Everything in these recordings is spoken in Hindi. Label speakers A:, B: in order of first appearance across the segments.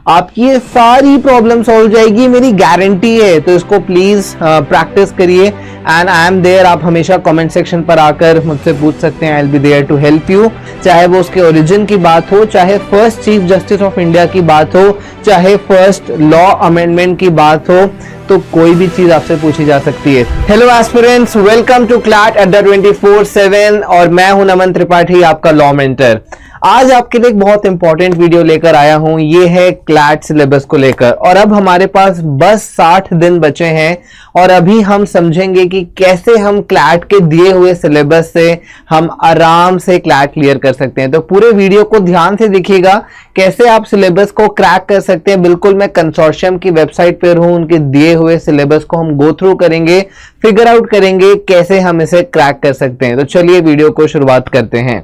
A: आपकी ये सारी प्रॉब्लम सॉल्व जाएगी, मेरी गारंटी है। तो इसको प्लीज प्रैक्टिस करिए एंड आई एम देयर। आप हमेशा कमेंट सेक्शन पर आकर मुझसे पूछ सकते हैं, I will be there to help you. चाहे वो उसके ओरिजिन की बात हो, चाहे first chief justice of India की बात हो, चाहे फर्स्ट लॉ अमेंडमेंट की बात हो, तो कोई भी चीज आपसे पूछी जा सकती है। Hello aspirants, welcome to CLAT Adda 24/7 और मैं हूं नमन त्रिपाठी, आपका लॉ मेंटर। आज आपके लिए एक बहुत इंपॉर्टेंट वीडियो लेकर आया हूं। ये है क्लैट सिलेबस को लेकर, और अब हमारे पास बस 60 दिन बचे हैं और अभी हम समझेंगे कि कैसे हम क्लैट के दिए हुए सिलेबस से हम आराम से क्लैट क्लियर कर सकते हैं। तो पूरे वीडियो को ध्यान से देखिएगा, कैसे आप सिलेबस को क्रैक कर सकते हैं। बिल्कुल मैं कंसोर्शियम की वेबसाइट पर हूं, उनके दिए हुए सिलेबस को हम गो थ्रू करेंगे, फिगर आउट करेंगे कैसे हम इसे क्रैक कर सकते हैं। तो चलिए वीडियो को शुरुआत करते हैं।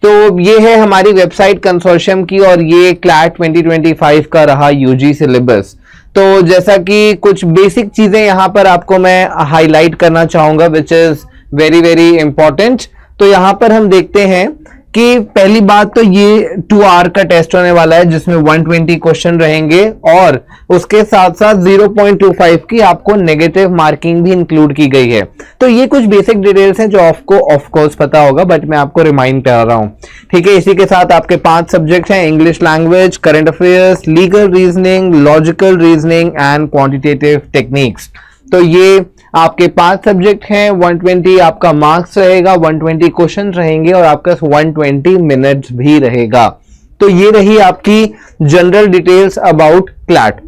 A: तो ये है हमारी वेबसाइट कंसोर्शियम की और ये क्लैट 2025 का रहा यूजी सिलेबस। तो जैसा कि कुछ बेसिक चीजें यहां पर आपको मैं हाईलाइट करना चाहूंगा which is very very important. तो यहां पर हम देखते हैं कि पहली बात तो ये 2 आवर का टेस्ट होने वाला है जिसमें 120 क्वेश्चन रहेंगे और उसके साथ साथ 0.25 की आपको नेगेटिव मार्किंग भी इंक्लूड की गई है। तो ये कुछ बेसिक डिटेल्स हैं जो आपको ऑफ कोर्स पता होगा, बट मैं आपको रिमाइंड करा रहा हूं, ठीक है। इसी के साथ आपके 5 सब्जेक्ट हैं, English language, current affairs, legal reasoning, logical reasoning and quantitative techniques. तो ये आपके 5 सब्जेक्ट हैं, 120 आपका मार्क्स रहेगा, 120 क्वेश्चन रहेंगे और आपका 120 मिनट्स भी रहेगा। तो ये रही आपकी जनरल डिटेल्स अबाउट क्लैट,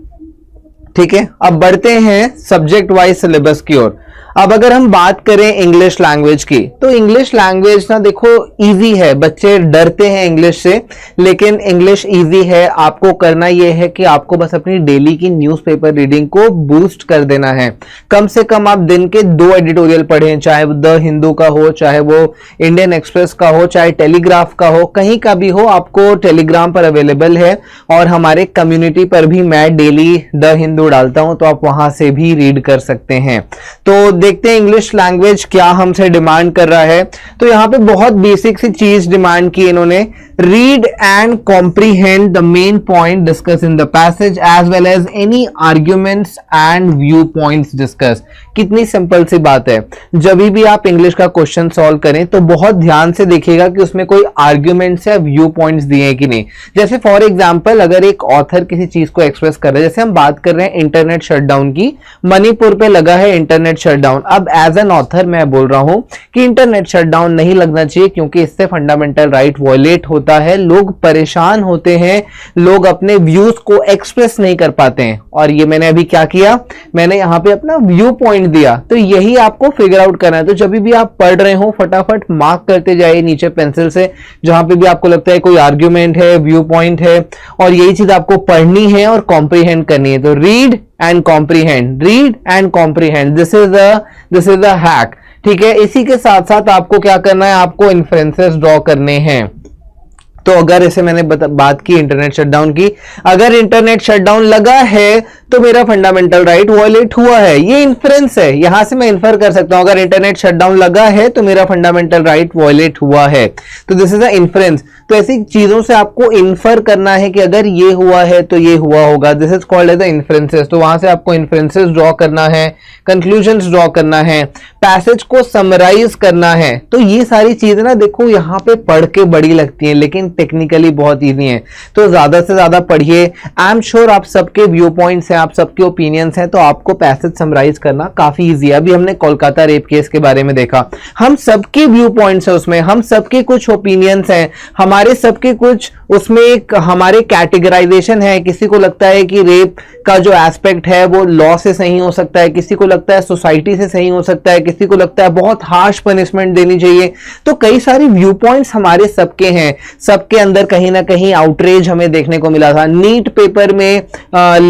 A: ठीक है। अब बढ़ते हैं सब्जेक्ट वाइज सिलेबस की ओर। अब अगर हम बात करें इंग्लिश लैंग्वेज की, तो इंग्लिश लैंग्वेज ना देखो इजी है, बच्चे डरते हैं इंग्लिश से, लेकिन इंग्लिश इजी है। आपको करना यह है कि आपको बस अपनी डेली की न्यूज़पेपर रीडिंग को बूस्ट कर देना है। कम से कम आप दिन के 2 एडिटोरियल पढ़ें, चाहे वो द हिंदू का हो, चाहे वो इंडियन एक्सप्रेस का हो, चाहे टेलीग्राफ का हो, कहीं का भी हो। आपको टेलीग्राम पर अवेलेबल है और हमारे कम्युनिटी पर भी मैं डेली द हिंदू डालता हूं, तो आप वहां से भी रीड कर सकते हैं। तो देखते हैं इंग्लिश लैंग्वेज क्या हमसे डिमांड कर रहा है। तो यहां पे बहुत बेसिक सी चीज डिमांड की इन्होंने, read and comprehend the main point discuss in the passage as well as any arguments and view points discuss. कितनी सिंपल सी बात है, जब भी आप इंग्लिश का क्वेश्चन सॉल्व करें तो बहुत ध्यान से देखिएगा कि उसमें कोई आर्ग्यूमेंट्स या व्यू पॉइंट्स दिए हैं कि नहीं। जैसे फॉर एग्जांपल अगर एक ऑथर किसी चीज को एक्सप्रेस कर रहा है, जैसे हम बात कर रहे हैं इंटरनेट शटडाउन की, मणिपुर पे लगा है इंटरनेट शटडाउन। अब एज एन ऑथर मैं बोल रहा हूं कि इंटरनेट शटडाउन नहीं लगना चाहिए क्योंकि इससे फंडामेंटल राइट वायलेट होता है, लोग परेशान होते हैं, लोग अपने व्यूज को एक्सप्रेस नहीं कर पाते हैं। और ये मैंने अभी क्या किया, मैंने यहां पे अपना व्यू पॉइंट दिया। तो यही आपको फिगर आउट करना है। तो जब भी आप पढ़ रहे हो फटाफट मार्क करते जाइए नीचे पेंसिल से, जहां पे भी आपको लगता है कोई आर्ग्यूमेंट है, व्यू पॉइंट है, और यही चीज आपको पढ़नी है और कॉम्प्रीहेंड करनी है। तो read and comprehend, read and comprehend, this is the hack, ठीक है। इसी के साथ साथ आपको क्या करना है, आपको इन्फ्रेंसेस ड्रॉ करने हैं। तो अगर इसे मैंने बात की इंटरनेट शटडाउन की, अगर इंटरनेट शटडाउन लगा है तो मेरा फंडामेंटल राइट वायलेट हुआ है, ये इन्फ्रेंस है। यहां से मैं इन्फर कर सकता हूं, अगर इंटरनेट शटडाउन लगा है तो मेरा फंडामेंटल राइट वायलेट हुआ है। तो दिस इज अ इन्फ्रेंस। तो ऐसी चीजों से आपको इन्फर करना है कि अगर ये हुआ है तो ये हुआ होगा, this is called as the inferences. तो वहां से आपको इन्फ्रेंसेस ड्रॉ करना है, कंक्लूजन्स ड्रॉ करना है, पैसेज को समराइज करना है। तो ये सारी चीजें ना देखो यहां पे पढ़ के बड़ी लगती हैं लेकिन टेक्निकली बहुत इजी है। तो ज्यादा से ज्यादा पढ़िए। आई एम श्योर आप सबके व्यू पॉइंट्स हैं, आप सबके ओपिनियंस हैं, तो आपको पैसेज समराइज करना काफी इजी है। अभी हमने कोलकाता रेप केस के बारे में देखा, हम सबके व्यू पॉइंट्स है उसमें, हम सबके कुछ ओपिनियंस हैं, हमारे सबके कुछ उसमें एक हमारे कैटेगराइजेशन है। किसी को लगता है कि रेप का जो एस्पेक्ट है वो लॉ से सही हो सकता है, किसी को लगता है सोसाइटी से सही हो सकता है, किसी को लगता है बहुत हार्श पनिशमेंट देनी चाहिए। तो कई सारे व्यू पॉइंट्स हमारे सबके हैं, सबके अंदर कहीं ना कहीं आउटरेज हमें देखने को मिला था। नीट पेपर में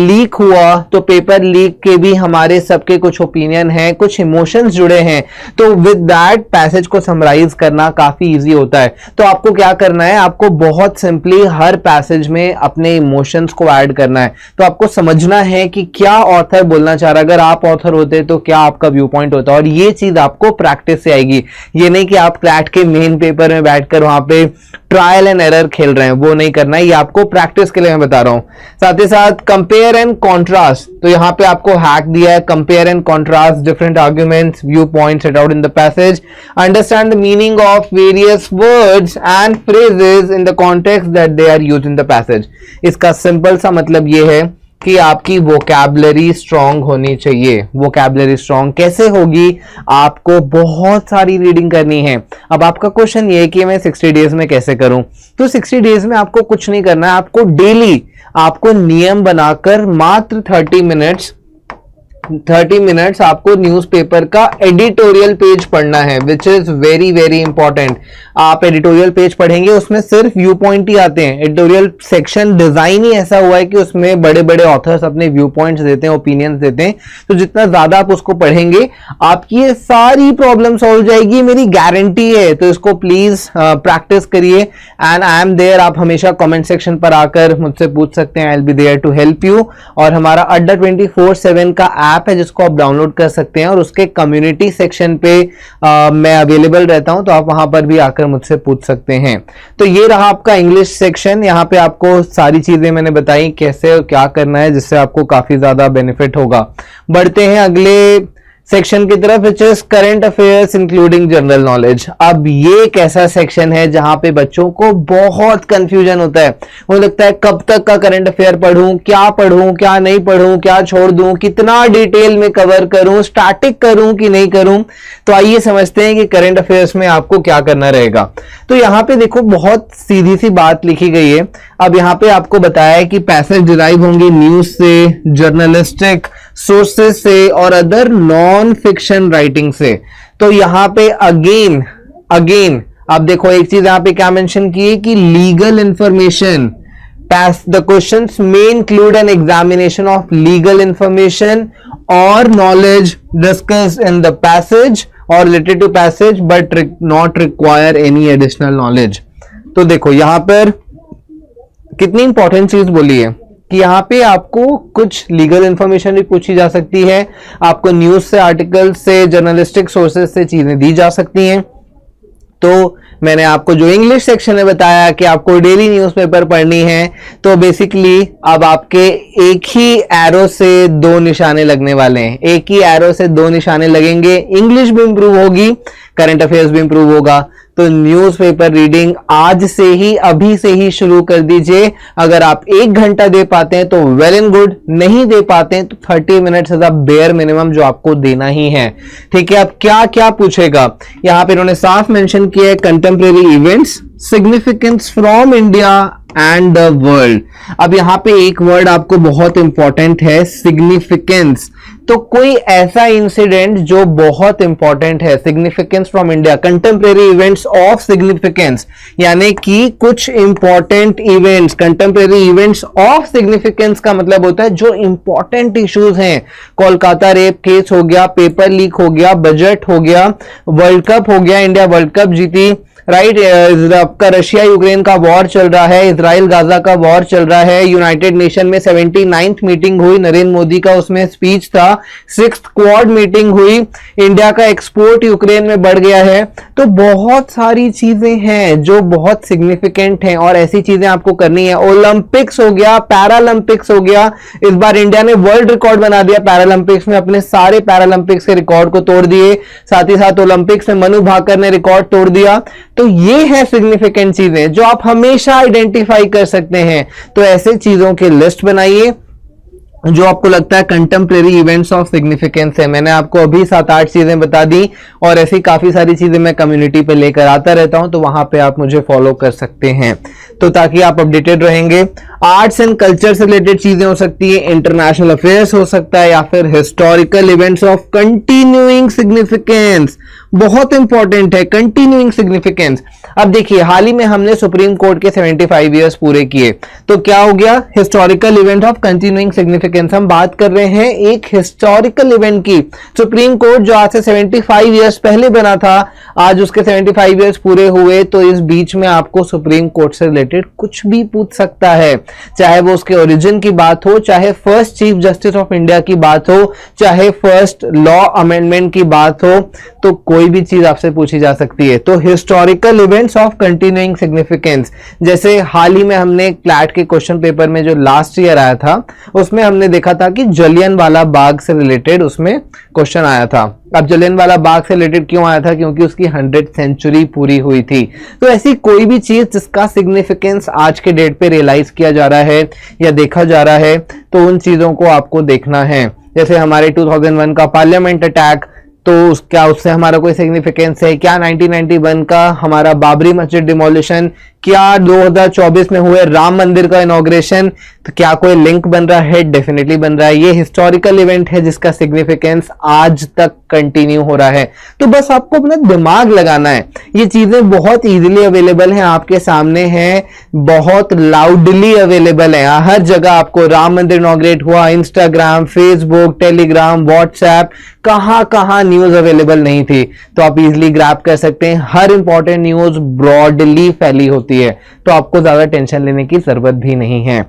A: लीक हुआ हुआ तो पेपर लीक के भी हमारे सबके कुछ ओपिनियन हैं, कुछ इमोशंस जुड़े हैं, तो विद दैट पैसेज को समराइज करना काफी इजी होता है। तो आपको क्या करना है, आपको बहुत सिंपली हर पैसेज में अपने इमोशंस को ऐड करना है। तो आपको समझना है कि क्या ऑथर बोलना चाह रहा है, अगर आप ऑथर होते तो क्या आपका व्यू पॉइंट होता, और ये चीज आपको प्रैक्टिस से आएगी। ये नहीं कि आप क्लैट के मेन पेपर में बैठकर वहां पे ट्रायल एंड एरर खेल रहे हैं, वो नहीं करना है, ये आपको प्रैक्टिस के लिए मैं बता रहा हूं। साथ ही साथ कंपेयर एंड कॉन्ट्रास्ट, तो यहां पे आपको हैक दिया है, compare and contrast different arguments, view points set out in the passage, understand the meaning of various words and phrases in the context that they are used in the passage. इसका सिंपल सा मतलब ये है कि आपकी वोकैबुलरी स्ट्रांग होनी चाहिए। वोकैबुलरी स्ट्रांग कैसे होगी, आपको बहुत सारी रीडिंग करनी है। अब आपका क्वेश्चन ये है कि मैं 60 डेज में कैसे करूं, तो 60 डेज में आपको कुछ नहीं करना है, आपको डेली आपको नियम बनाकर मात्र 30 मिनट्स आपको न्यूज़पेपर का एडिटोरियल पेज पढ़ना है, which is very very important. आप एडिटोरियल पेज पढ़ेंगे, उसमें सिर्फ व्यू पॉइंट ही आते हैं। एडिटोरियल सेक्शन डिजाइन ही ऐसा हुआ है कि उसमें बड़े बड़े ऑथर्स अपने व्यू पॉइंट्स देते हैं, ओपिनियंस देते हैं। तो जितना ज्यादा आप उसको पढ़ेंगे, आपकी ये सारी प्रॉब्लम सॉल्व जाएगी, मेरी गारंटी है। तो इसको प्लीज प्रैक्टिस करिए एंड आई एम देयर। आप हमेशा कमेंट सेक्शन पर आकर मुझसे पूछ सकते हैं, I will be there to help you. और हमारा अड्डा 24/7 का ऐप है जिसको आप डाउनलोड कर सकते हैं, और उसके कम्युनिटी सेक्शन पे मैं अवेलेबल रहता हूं, तो आप वहां पर भी आकर मुझसे पूछ सकते हैं। तो ये रहा आपका इंग्लिश सेक्शन। यहाँ पे आपको सारी चीजें मैंने बताई कैसे और क्या करना है, जिससे आपको काफी ज्यादा बेनिफिट होगा। बढ़ते हैं अगले सेक्शन की तरफ, which is current affairs including general knowledge. अब ये एक ऐसा सेक्शन है जहां पे बच्चों को बहुत कंफ्यूजन होता है। उन्हें लगता है कब तक का करंट अफेयर पढ़ूं, क्या नहीं पढ़ूं, क्या छोड़ दूं, कितना डिटेल में कवर करूं, स्टैटिक करूं कि नहीं करूं। तो आइए समझते हैं कि करंट अफेयर्स में आपको क्या करना रहेगा। तो यहां पे देखो बहुत सीधी सी बात लिखी गई है। अब यहां पे आपको बताया है कि पैसेज डिराइव होंगे न्यूज से, जर्नलिस्टिक सोर्सेज से और अदर नॉन फिक्शन राइटिंग से। तो यहां पे अगेन आप देखो एक चीज यहां पे क्या मेंशन की है कि legal information, the questions may include an examination of legal information or knowledge discussed in the passage or related to passage but not require any additional knowledge। तो देखो यहां पर कितनी इंपॉर्टेंट चीज बोली है कि यहाँ पे आपको कुछ लीगल इंफॉर्मेशन भी पूछी जा सकती है, आपको न्यूज से, आर्टिकल से, जर्नलिस्टिक सोर्सेज से चीजें दी जा सकती हैं। तो मैंने आपको जो इंग्लिश सेक्शन में बताया कि आपको डेली न्यूज़पेपर पढ़नी है, तो बेसिकली अब आपके एक ही एरो से 2 निशाने लगने वाले हैं। एक ही एरो से 2 निशाने लगेंगे, इंग्लिश भी इंप्रूव होगी, करंट अफेयर्स भी इंप्रूव होगा। तो न्यूज़पेपर रीडिंग आज से ही, अभी से ही शुरू कर दीजिए। अगर आप 1 घंटा दे पाते हैं तो वेल एंड गुड, नहीं दे पाते हैं तो 30 minutes is a bare minimum जो आपको देना ही है। ठीक है, अब क्या क्या पूछेगा, यहां पे इन्होंने साफ मेंशन किया है contemporary events, significance from India and the world. अब यहां पे एक वर्ड आपको बहुत इंपॉर्टेंट है, सिग्निफिकेंस। तो कोई ऐसा इंसिडेंट जो बहुत इंपॉर्टेंट है, significance from India, contemporary events of significance, यानी कि कुछ important events, contemporary events of significance का मतलब होता है जो इंपॉर्टेंट इश्यूज हैं। कोलकाता रेप केस हो गया, पेपर लीक हो गया, बजट हो गया, वर्ल्ड कप हो गया, इंडिया वर्ल्ड कप जीती, राइट, आपका रशिया यूक्रेन का वॉर चल रहा है, इजराइल गाजा का वॉर चल रहा है, यूनाइटेड नेशन में 79th मीटिंग हुई, नरेंद्र मोदी का उसमें स्पीच था, 6th क्वाड मीटिंग हुई, इंडिया का एक्सपोर्ट यूक्रेन में बढ़ गया है। तो बहुत सारी चीजें हैं जो बहुत सिग्निफिकेंट हैं और ऐसी चीजें आपको करनी है। ओलंपिक्स हो गया, पैरालंपिक्स हो गया, इस बार इंडिया ने वर्ल्ड रिकॉर्ड बना दिया पैरालंपिक्स में, अपने सारे पैरालंपिक्स के रिकॉर्ड को तोड़ दिए। साथ ही साथ ओलंपिक्स में मनु भाकर ने रिकॉर्ड तोड़ दिया। तो ये है सिग्निफिकेंट चीजें जो आप हमेशा आइडेंटिफाई कर सकते हैं। तो ऐसे चीजों की लिस्ट बनाइए जो आपको लगता है कंटेम्परेरी इवेंट्स ऑफ सिग्निफिकेंस है। मैंने आपको अभी 7-8 चीजें बता दी और ऐसी काफी सारी चीजें मैं कम्युनिटी पे लेकर आता रहता हूं, तो वहां पे आप मुझे फॉलो कर सकते हैं, तो ताकि आप अपडेटेड रहेंगे। आर्ट्स एंड कल्चर से रिलेटेड चीजें हो सकती है, इंटरनेशनल अफेयर्स हो सकता है, या फिर historical events of continuing significance. बहुत इंपॉर्टेंट है कंटिन्यूइंग सिग्निफिकेंस। अब देखिए हाल ही में हमने सुप्रीम कोर्ट के 75 ईयर्स पूरे किए, तो क्या हो गया, historical event of continuing significance. हम बात कर रहे हैं एक हिस्टोरिकल इवेंट की। सुप्रीम कोर्ट जो आज से 75 ईयर्स पहले बना था, आज उसके 75 ईयर्स पूरे हुए, तो इस बीच में आपको सुप्रीम कोर्ट से रिलेटेड कुछ भी पूछ सकता है, चाहे वो उसके ओरिजिन की बात हो, चाहे first chief justice of India की बात हो, चाहे फर्स्ट लॉ अमेंडमेंट की बात हो, तो कोई भी चीज आपसे पूछी जा सकती है। तो historical events of continuing significance, जैसे हाल ही में हमने क्लैट के क्वेश्चन पेपर में जो लास्ट ईयर आया था, उसमें हमने देखा था कि जलियनवाला बाग से रिलेटेड उसमें क्वेश्चन आया था। अब जलियनवाला बाग से रिलेटेड क्यों आया था, क्योंकि उसकी 100th सेंचुरी पूरी हुई थी। तो ऐसी कोई भी चीज जिसका सिग्निफिकेंस आज के डेट पे रियलाइज किया जा रहा है या देखा जा रहा है, तो उन चीजों को आपको देखना है। जैसे हमारे 2001 का पार्लियामेंट अटैक, तो क्या उससे हमारा कोई सिग्निफिकेंस है? क्या 1991 का हमारा बाबरी मस्जिद डिमोलिशन, क्या 2024 में हुए राम मंदिर का इनॉग्रेशन, तो क्या कोई लिंक बन रहा है? डेफिनेटली बन रहा है। ये हिस्टोरिकल इवेंट है जिसका सिग्निफिकेंस आज तक कंटिन्यू हो रहा है। तो बस आपको अपना दिमाग लगाना है। ये चीजें बहुत इजीली अवेलेबल हैं, आपके सामने हैं, बहुत लाउडली अवेलेबल है हर जगह। आपको राम मंदिर इनॉग्रेट हुआ, इंस्टाग्राम, फेसबुक, टेलीग्राम, व्हाट्सएप, कहां कहां न्यूज अवेलेबल नहीं थी, तो आप इजीली ग्रैब कर सकते हैं। हर इंपॉर्टेंट न्यूज ब्रॉडली फैली होती है, तो आपको ज्यादा टेंशन लेने की जरूरत भी नहीं है।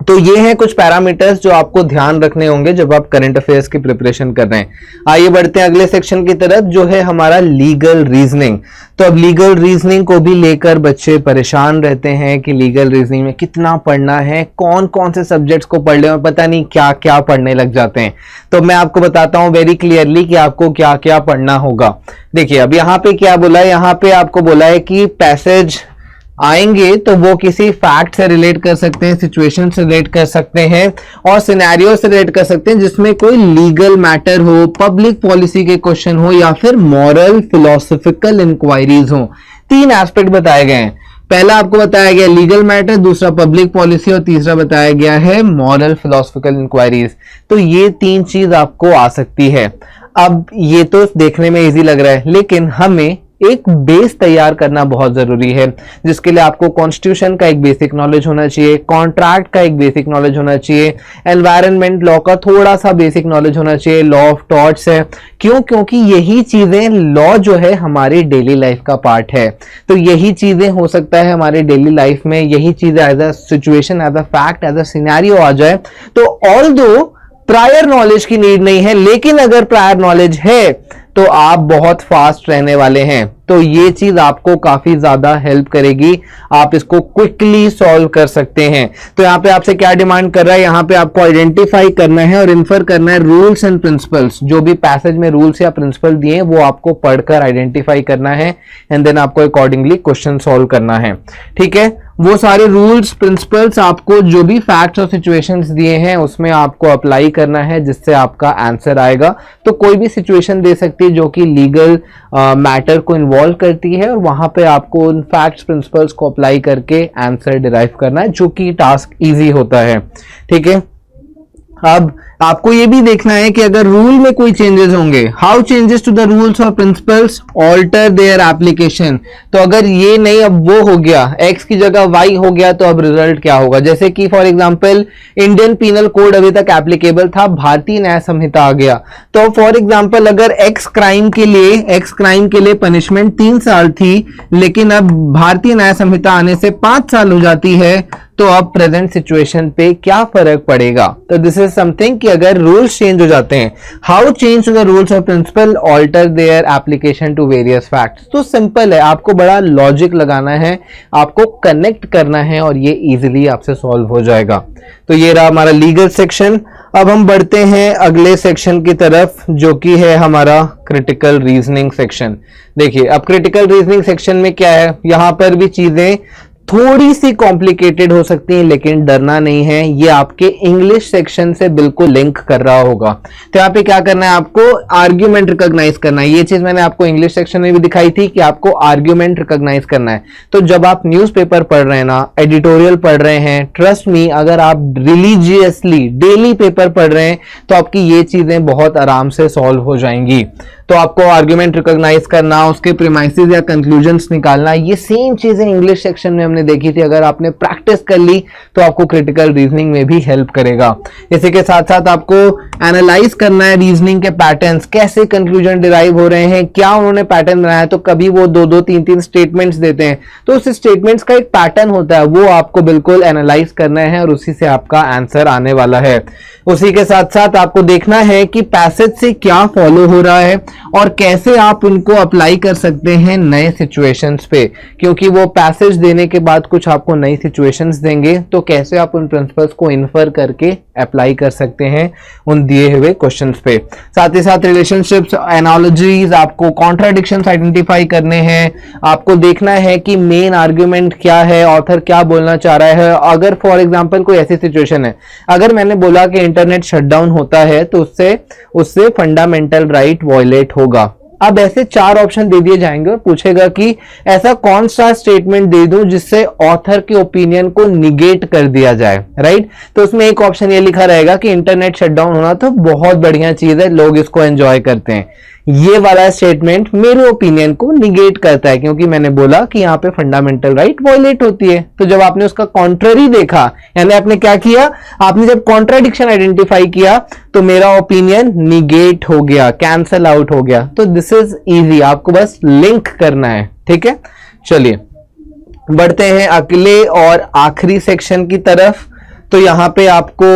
A: तो ये हैं कुछ पैरामीटर्स जो आपको ध्यान रखने होंगे जब आप करंट अफेयर्स की प्रिपरेशन कर रहे हैं। आइए बढ़ते हैं अगले सेक्शन की तरफ, जो है हमारा लीगल रीजनिंग। तो अब लीगल रीजनिंग को भी लेकर बच्चे परेशान रहते हैं कि लीगल रीजनिंग में कितना पढ़ना है, कौन कौन से सब्जेक्ट्स को पढ़ ले, पता नहीं क्या क्या पढ़ने लग जाते हैं। तो मैं आपको बताता हूं वेरी क्लियरली कि आपको क्या क्या पढ़ना होगा। देखिए अब यहाँ पे क्या बोला है, यहाँ पे आपको बोला है कि पैसेज आएंगे तो वो किसी फैक्ट से रिलेट कर सकते हैं, सिचुएशन से रिलेट कर सकते हैं, और सिनेरियो से रिलेट कर सकते हैं जिसमें कोई लीगल मैटर हो, पब्लिक पॉलिसी के क्वेश्चन हो, या फिर मॉरल फिलोसफिकल इंक्वायरीज हो। 3 एस्पेक्ट बताए गए हैं। पहला आपको बताया गया लीगल मैटर, दूसरा पब्लिक पॉलिसी, और तीसरा बताया गया है मॉरल फिलोसफिकल इंक्वायरीज। तो ये 3 चीज आपको आ सकती है। अब ये तो देखने में इजी लग रहा है, लेकिन हमें एक बेस तैयार करना बहुत जरूरी है, जिसके लिए आपको कॉन्स्टिट्यूशन का एक बेसिक नॉलेज होना चाहिए, कॉन्ट्रैक्ट का एक बेसिक नॉलेज होना चाहिए, एनवायरनमेंट लॉ का थोड़ा सा बेसिक नॉलेज होना चाहिए, लॉ ऑफ टॉर्ट्स है। क्यों? क्योंकि यही चीजें, लॉ जो है हमारी डेली लाइफ का पार्ट है, तो यही चीजें हो सकता है हमारी डेली लाइफ में यही चीजें as a situation, as a fact, as a scenario आ जाए। तो ऑल्दो प्रायर नॉलेज की नीड नहीं है, लेकिन अगर प्रायर नॉलेज है तो आप बहुत फास्ट रहने वाले हैं। तो ये चीज आपको काफी ज्यादा हेल्प करेगी, आप इसको क्विकली सॉल्व कर सकते हैं। तो यहाँ पे आपसे क्या डिमांड कर रहा है, यहाँ पे आपको आइडेंटिफाई करना है और इन्फर करना है रूल्स एंड प्रिंसिपल्स। जो भी पैसेज में रूल्स या प्रिंसिपल दिए हैं वो आपको पढ़कर आइडेंटिफाई करना है, एंड देन आपको अकॉर्डिंगली क्वेश्चन सॉल्व करना है। ठीक है, वो सारे रूल्स प्रिंसिपल्स आपको जो भी फैक्ट्स और सिचुएशंस दिए हैं उसमें आपको अप्लाई करना है, जिससे आपका आंसर आएगा। तो कोई भी सिचुएशन दे सकती है जो कि लीगल मैटर को इन्वॉल्व करती है, और वहां पे आपको उन फैक्ट्स प्रिंसिपल्स को अप्लाई करके आंसर डिराइव करना है, जो कि टास्क इजी होता है। ठीक है, अब आपको ये भी देखना है कि अगर रूल में कोई चेंजेस होंगे, how changes to the rules और प्रिंसिपल्स ऑल्टर देयर एप्लीकेशन। तो अगर ये नहीं अब वो हो गया, एक्स की जगह वाई हो गया, तो अब रिजल्ट क्या होगा। जैसे कि for example Indian penal code अभी तक एप्लीकेबल था, भारतीय न्याय संहिता आ गया। तो फॉर एग्जांपल अगर एक्स क्राइम के लिए पनिशमेंट 3 साल थी, लेकिन अब भारतीय न्याय संहिता आने से 5 साल हो जाती है, तो अब प्रेजेंट सिचुएशन पे क्या फर्क पड़ेगा। तो दिस इज समथिंग कि अगर रूल्स चेंज हो जाते हैं, how change to the rules of principle alter their application to various facts. तो सिंपल है, आपको बड़ा लॉजिक लगाना है, आपको कनेक्ट करना है, और ये इजीली आपसे सॉल्व हो जाएगा। तो ये रहा हमारा लीगल सेक्शन। अब हम बढ़ते हैं अगले सेक्शन की तरफ, जो कि है हमारा क्रिटिकल रीजनिंग सेक्शन। देखिए अब क्रिटिकल रीजनिंग सेक्शन में क्या है, यहां पर भी चीजें थोड़ी सी कॉम्प्लिकेटेड हो सकती है, लेकिन डरना नहीं है, ये आपके इंग्लिश सेक्शन से बिल्कुल लिंक कर रहा होगा। तो यहाँ पे क्या करना है, आपको आर्ग्यूमेंट रिकॉग्नाइज करना है। ये चीज मैंने आपको इंग्लिश सेक्शन में भी दिखाई थी कि आपको आर्ग्यूमेंट रिकॉग्नाइज करना है। तो जब आप न्यूज़पेपर पढ़ रहे हैं ना, एडिटोरियल पढ़ रहे हैं, ट्रस्ट मी, अगर आप रिलीजियसली डेली पेपर पढ़ रहे हैं तो आपकी ये चीजें बहुत आराम से सॉल्व हो जाएंगी। तो आपको आर्ग्यूमेंट रिकॉग्नाइज करना, उसके प्रीमाइसेस या कंक्लूजन्स निकालना, ये सेम चीजें इंग्लिश सेक्शन में हमने देखी थी। अगर आपने प्रैक्टिस कर ली तो आपको क्रिटिकल रीजनिंग में भी हेल्प करेगा। इसी के साथ साथ आपको एनालाइज करना है रीजनिंग के पैटर्न्स, कैसे कंक्लूजन डिराइव हो रहे हैं, क्या उन्होंने पैटर्न बनाया। तो कभी वो 2-2, 3-3 स्टेटमेंट्स देते हैं, तो उस स्टेटमेंट्स का एक पैटर्न होता है, वो आपको बिल्कुल एनालाइज करना है और उसी से आपका आंसर आने वाला है। उसी के साथ साथ आपको देखना है कि पैसेज से क्या फॉलो हो रहा है और कैसे आप उनको अप्लाई कर सकते हैं नए सिचुएशंस पे, क्योंकि वो पैसेज देने के बाद कुछ आपको नई सिचुएशंस देंगे, तो कैसे आप उन प्रिंसिपल्स को इन्फर करके अप्लाई कर सकते हैं उन दिए हुए क्वेश्चंस पे। साथ ही साथ रिलेशनशिप्स, एनालॉजीज, आपको कॉन्ट्राडिक्शंस आइडेंटिफाई करने हैं। आपको देखना है कि मेन आर्ग्यूमेंट क्या है, ऑथर क्या बोलना चाह रहा है। अगर फॉर एग्जांपल कोई ऐसी सिचुएशन है, अगर मैंने बोला कि इंटरनेट शटडाउन होता है तो उससे फंडामेंटल राइट वायलेट होगा। अब ऐसे 4 ऑप्शन दे दिए जाएंगे और पूछेगा कि ऐसा कौन सा स्टेटमेंट दे दूं जिससे ऑथर के ओपिनियन को निगेट कर दिया जाए, राइट। तो उसमें एक ऑप्शन ये लिखा रहेगा कि इंटरनेट शटडाउन होना तो बहुत बढ़िया चीज है, लोग इसको एंजॉय करते हैं। ये वाला स्टेटमेंट मेरे ओपिनियन को निगेट करता है, क्योंकि मैंने बोला कि यहाँ पे फंडामेंटल राइट वायलेट होती है। तो जब आपने उसका कॉन्ट्ररी देखा, यानी आपने क्या किया, आपने जब कॉन्ट्राडिक्शन आइडेंटिफाई किया तो मेरा ओपिनियन निगेट हो गया, कैंसल आउट हो गया। तो दिस इज इजी, आपको बस लिंक करना है, ठीक है। चलिए बढ़ते हैं अगले और आखिरी सेक्शन की तरफ। तो यहाँ पे आपको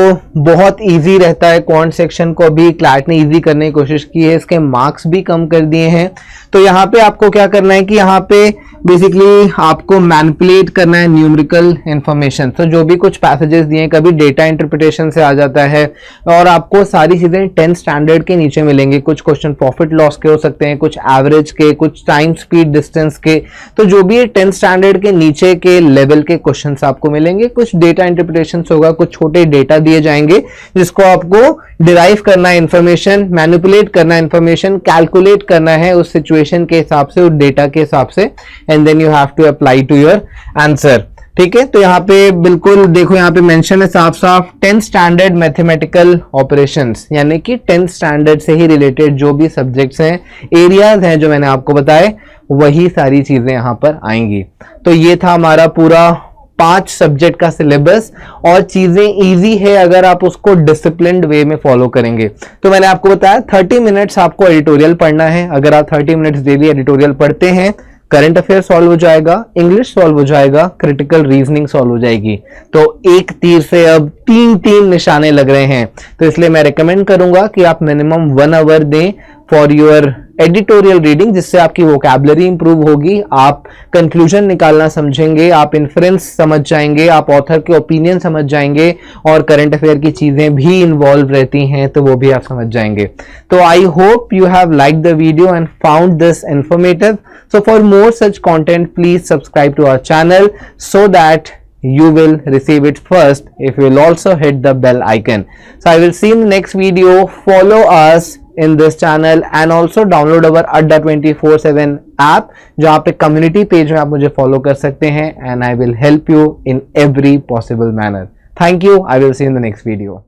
A: बहुत इजी रहता है, क्वांट सेक्शन को भी क्लैट ने इजी करने की कोशिश की है, इसके मार्क्स भी कम कर दिए हैं। तो यहाँ पे आपको क्या करना है कि यहाँ पे बेसिकली आपको मैनिपुलेट करना है न्यूमेरिकल इंफॉर्मेशन। तो जो भी कुछ पैसेजेस दिए हैं, कभी डेटा इंटरप्रिटेशन से आ जाता है, और आपको सारी चीजें 10 स्टैंडर्ड के नीचे मिलेंगे। कुछ क्वेश्चन प्रॉफिट लॉस के हो सकते हैं, कुछ एवरेज के, कुछ टाइम स्पीड डिस्टेंस के। तो जो भी 10 स्टैंडर्ड के नीचे के लेवल के क्वेश्चन आपको मिलेंगे। कुछ डेटा इंटरप्रिटेशन होगा, कुछ छोटे डेटा दिए जाएंगे जिसको आपको डिराइव करना है इंफॉर्मेशन, मैनिपुलेट करना है इंफॉर्मेशन, कैलकुलेट करना है उस सिचुएशन के हिसाब से, उस डेटा के हिसाब से, and then you have to apply to your answer, ठीक है। तो यहाँ पे बिल्कुल देखो, यहाँ पे मेंशन है साफ साफ 10 स्टैंडर्ड मैथमेटिकल ऑपरेशंस, यानी कि 10 स्टैंडर्ड से ही रिलेटेड जो भी सब्जेक्ट्स हैं, एरियाज हैं जो मैंने आपको बताए, वही सारी चीजें यहाँ पर आएंगी। तो ये था हमारा पूरा 5 सब्जेक्ट का सिलेबस, और चीजें इजी है अगर आप उसको डिसिप्लिन्ड वे में फॉलो करेंगे। तो मैंने आपको बताया 30 मिनट्स आपको एडिटोरियल पढ़ना है। अगर आप 30 मिनट्स डेली एडिटोरियल पढ़ते हैं, करंट अफेयर सॉल्व हो जाएगा, इंग्लिश सॉल्व हो जाएगा, क्रिटिकल रीजनिंग सॉल्व हो जाएगी। तो एक तीर से अब 3 निशाने लग रहे हैं। तो इसलिए मैं रिकमेंड करूंगा कि आप मिनिमम 1 आवर दें फॉर योर एडिटोरियल रीडिंग, जिससे आपकी वोकैबुलरी इंप्रूव होगी, आप कंक्लूजन निकालना समझेंगे, आप इन्फ्रेंस समझ जाएंगे, आप ऑथर के ओपिनियन समझ जाएंगे, और करंट अफेयर की चीजें भी इन्वॉल्व रहती हैं तो वो भी आप समझ जाएंगे। तो I hope you have like the video and found this informative. So for more such content, please subscribe to our channel so that you will receive it first. If you will also hit the bell icon. So I will see you in the next video. Follow us in this channel and also download our Adda 24/7 app, जहाँ पे community page में आप मुझे follow कर सकते हैं, and I will help you in every possible manner. Thank you. I will see you in the next video.